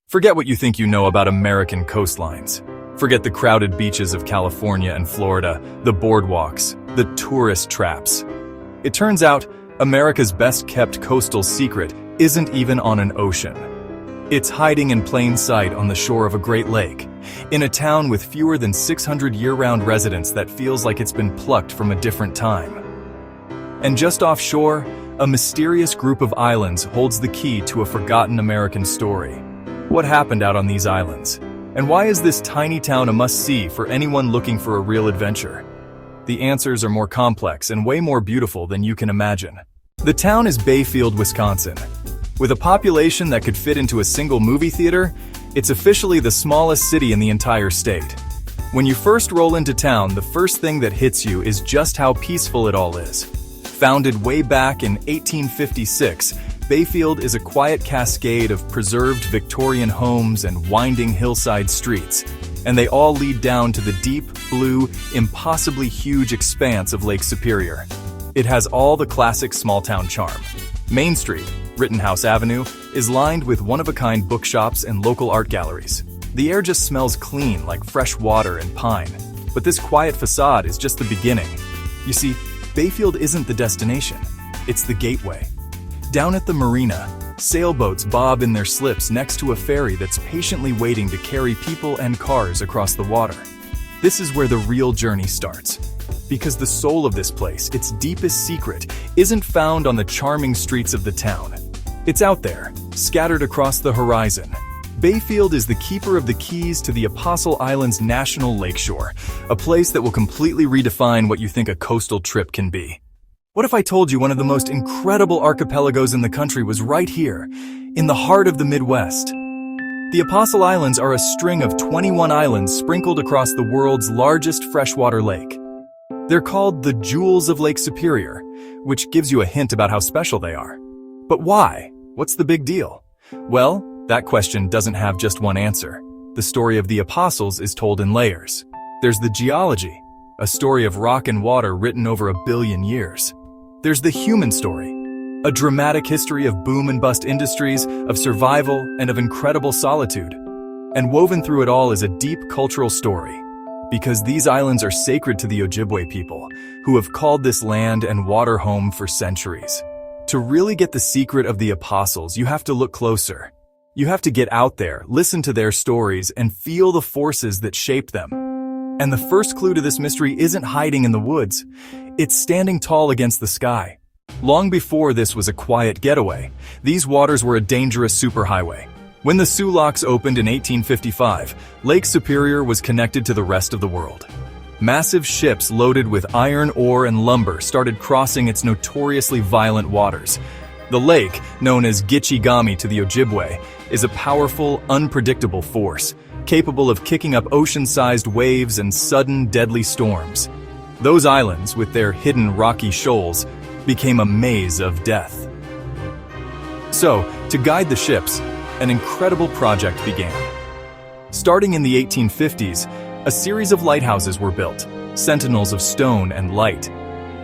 Forget what you think you know about American coastlines. Forget the crowded beaches of California and Florida, the boardwalks, the tourist traps. It turns out, America's best-kept coastal secret isn't even on an ocean. It's hiding in plain sight on the shore of a Great Lake, in a town with fewer than 600 year-round residents that feels like it's been plucked from a different time. And just offshore, a mysterious group of islands holds the key to a forgotten American story. What happened out on these islands? And why is this tiny town a must-see for anyone looking for a real adventure? The answers are more complex and way more beautiful than you can imagine. The town is Bayfield, Wisconsin. With a population that could fit into a single movie theater, it's officially the smallest city in the entire state. When you first roll into town, the first thing that hits you is just how peaceful it all is. Founded way back in 1856, Bayfield is a quiet cascade of preserved Victorian homes and winding hillside streets, and they all lead down to the deep, blue, impossibly huge expanse of Lake Superior. It has all the classic small-town charm. Main Street, Rittenhouse Avenue, is lined with one-of-a-kind bookshops and local art galleries. The air just smells clean, like fresh water and pine. But this quiet facade is just the beginning. You see, Bayfield isn't the destination, it's the gateway. Down at the marina, sailboats bob in their slips next to a ferry that's patiently waiting to carry people and cars across the water. This is where the real journey starts. Because the soul of this place, its deepest secret, isn't found on the charming streets of the town. It's out there, scattered across the horizon. Bayfield is the keeper of the keys to the Apostle Islands National Lakeshore, a place that will completely redefine what you think a coastal trip can be. What if I told you one of the most incredible archipelagos in the country was right here, in the heart of the Midwest? The Apostle Islands are a string of 21 islands sprinkled across the world's largest freshwater lake. They're called the Jewels of Lake Superior, which gives you a hint about how special they are. But why? What's the big deal? Well, that question doesn't have just one answer. The story of the Apostles is told in layers. There's the geology, a story of rock and water written over 1 billion years. There's the human story, a dramatic history of boom and bust industries, of survival, and of incredible solitude. And woven through it all is a deep cultural story, because these islands are sacred to the Ojibwe people, who have called this land and water home for centuries. To really get the secret of the Apostles, you have to look closer. You have to get out there, listen to their stories, and feel the forces that shaped them. And the first clue to this mystery isn't hiding in the woods. It's standing tall against the sky. Long before this was a quiet getaway, these waters were a dangerous superhighway. When the Soo Locks opened in 1855, Lake Superior was connected to the rest of the world. Massive ships loaded with iron ore and lumber started crossing its notoriously violent waters. The lake, known as Gitchigami to the Ojibwe, is a powerful, unpredictable force, capable of kicking up ocean-sized waves and sudden, deadly storms. Those islands, with their hidden rocky shoals, became a maze of death. So, to guide the ships, an incredible project began. Starting in the 1850s, a series of lighthouses were built, Sentinels of stone and light.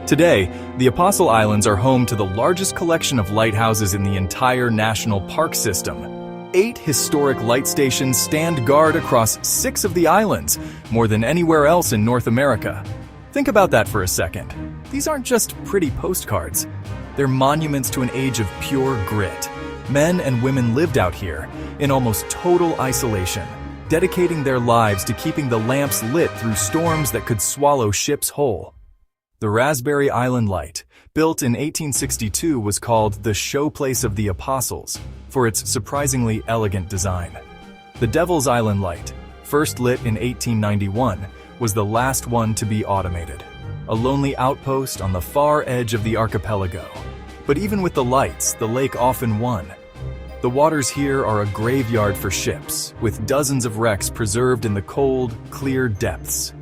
Today, the Apostle Islands are home to the largest collection of lighthouses in the entire national park system. 8 historic light stations stand guard across 6 of the islands, more than anywhere else in North America. Think about that for a second. These aren't just pretty postcards. They're monuments to an age of pure grit. Men and women lived out here in almost total isolation, dedicating their lives to keeping the lamps lit through storms that could swallow ships whole. The Raspberry Island Light, built in 1862, was called the showplace of the Apostles for its surprisingly elegant design. The Devil's Island Light, first lit in 1891, was the last one to be automated, a lonely outpost on the far edge of the archipelago. But even with the lights, the lake often won. The waters here are a graveyard for ships, with dozens of wrecks preserved in the cold, clear depths.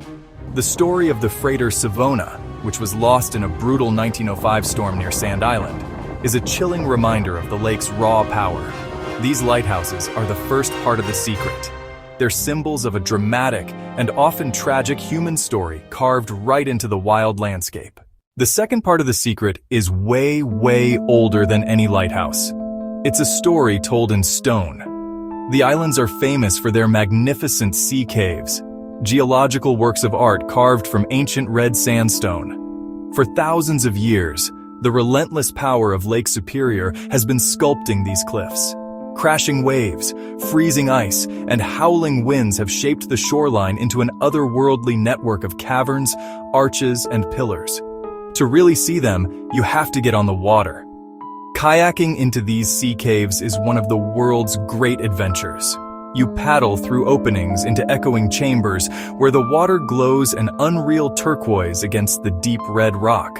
The story of the freighter Savona, which was lost in a brutal 1905 storm near Sand Island, is a chilling reminder of the lake's raw power. These lighthouses are the first part of the secret. They're symbols of a dramatic and often tragic human story carved right into the wild landscape. The second part of the secret is way, way older than any lighthouse. It's a story told in stone. The islands are famous for their magnificent sea caves, geological works of art carved from ancient red sandstone. For thousands of years, the relentless power of Lake Superior has been sculpting these cliffs. Crashing waves, freezing ice, and howling winds have shaped the shoreline into an otherworldly network of caverns, arches, and pillars. To really see them, you have to get on the water. Kayaking into these sea caves is one of the world's great adventures. You paddle through openings into echoing chambers where the water glows an unreal turquoise against the deep red rock.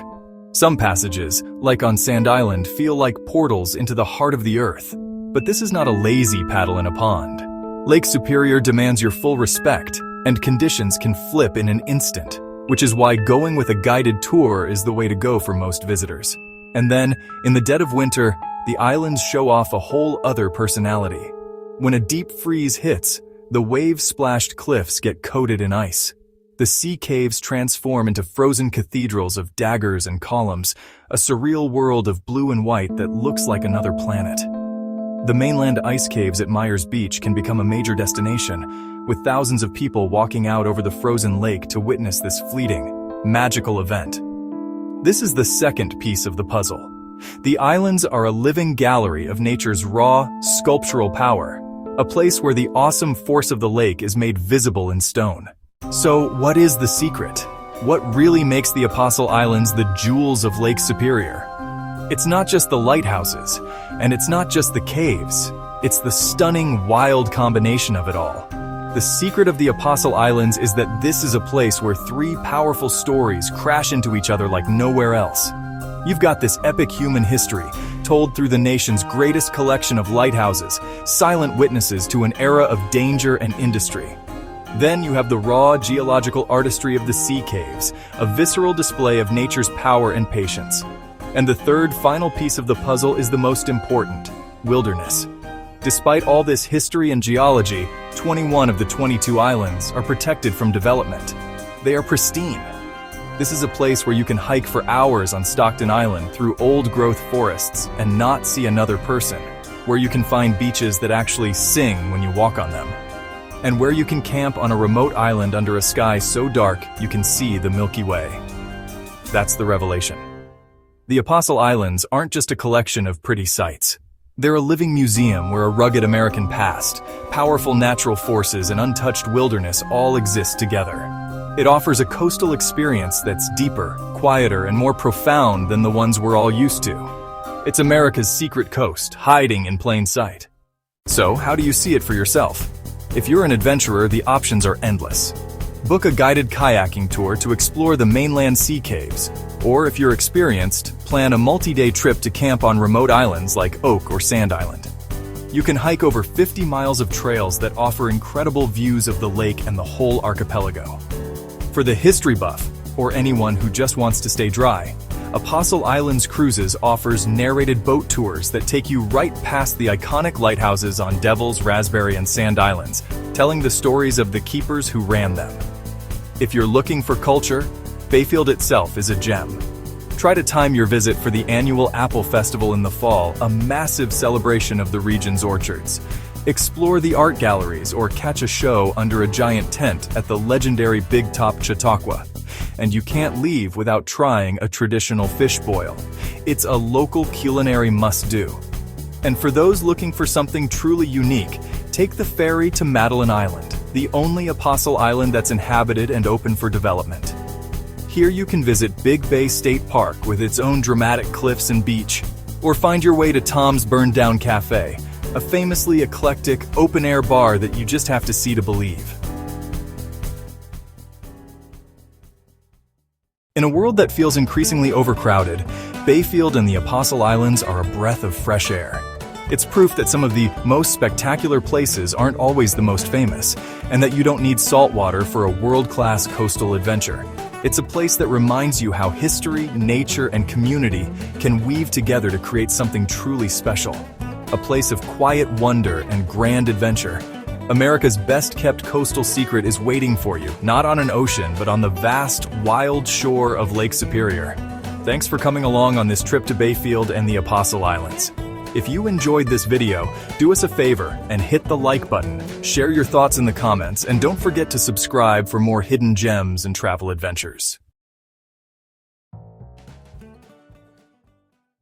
Some passages, like on Sand Island, feel like portals into the heart of the earth. But this is not a lazy paddle in a pond. Lake Superior demands your full respect, and conditions can flip in an instant, which is why going with a guided tour is the way to go for most visitors. And then, in the dead of winter, the islands show off a whole other personality. When a deep freeze hits, the wave-splashed cliffs get coated in ice. The sea caves transform into frozen cathedrals of daggers and columns, a surreal world of blue and white that looks like another planet. The mainland ice caves at Myers Beach can become a major destination, with thousands of people walking out over the frozen lake to witness this fleeting, magical event. This is the second piece of the puzzle. The islands are a living gallery of nature's raw, sculptural power, a place where the awesome force of the lake is made visible in stone. So, what is the secret? What really makes the Apostle Islands the jewels of Lake Superior? It's not just the lighthouses, and it's not just the caves. It's the stunning, wild combination of it all. The secret of the Apostle Islands is that this is a place where three powerful stories crash into each other like nowhere else. You've got this epic human history, told through the nation's greatest collection of lighthouses, silent witnesses to an era of danger and industry. Then you have the raw geological artistry of the sea caves, a visceral display of nature's power and patience. And the third, final piece of the puzzle is the most important: wilderness. Despite all this history and geology, 21 of the 22 islands are protected from development. They are pristine. This is a place where you can hike for hours on Stockton Island through old-growth forests and not see another person, where you can find beaches that actually sing when you walk on them, and where you can camp on a remote island under a sky so dark you can see the Milky Way. That's the revelation. The Apostle Islands aren't just a collection of pretty sights. They're a living museum where a rugged American past, powerful natural forces, and untouched wilderness all exist together. It offers a coastal experience that's deeper, quieter, and more profound than the ones we're all used to. It's America's secret coast, hiding in plain sight. So, how do you see it for yourself? If you're an adventurer, the options are endless. Book a guided kayaking tour to explore the mainland sea caves, or if you're experienced, plan a multi-day trip to camp on remote islands like Oak or Sand Island. You can hike over 50 miles of trails that offer incredible views of the lake and the whole archipelago. For the history buff, or anyone who just wants to stay dry, Apostle Islands Cruises offers narrated boat tours that take you right past the iconic lighthouses on Devils, Raspberry, and Sand Islands, telling the stories of the keepers who ran them. If you're looking for culture, Bayfield itself is a gem. Try to time your visit for the annual Apple Festival in the fall, a massive celebration of the region's orchards. Explore the art galleries or catch a show under a giant tent at the legendary Big Top Chautauqua. And you can't leave without trying a traditional fish boil. It's a local culinary must-do. And for those looking for something truly unique, take the ferry to Madeline Island, the only Apostle Island that's inhabited and open for development. Here you can visit Big Bay State Park with its own dramatic cliffs and beach, or find your way to Tom's Burned Down Cafe, a famously eclectic, open-air bar that you just have to see to believe. In a world that feels increasingly overcrowded, Bayfield and the Apostle Islands are a breath of fresh air. It's proof that some of the most spectacular places aren't always the most famous, and that you don't need salt water for a world-class coastal adventure. It's a place that reminds you how history, nature, and community can weave together to create something truly special. A place of quiet wonder and grand adventure. America's best-kept coastal secret is waiting for you, not on an ocean, but on the vast, wild shore of Lake Superior. Thanks for coming along on this trip to Bayfield and the Apostle Islands. If you enjoyed this video, do us a favor and hit the like button, share your thoughts in the comments, and don't forget to subscribe for more hidden gems and travel adventures.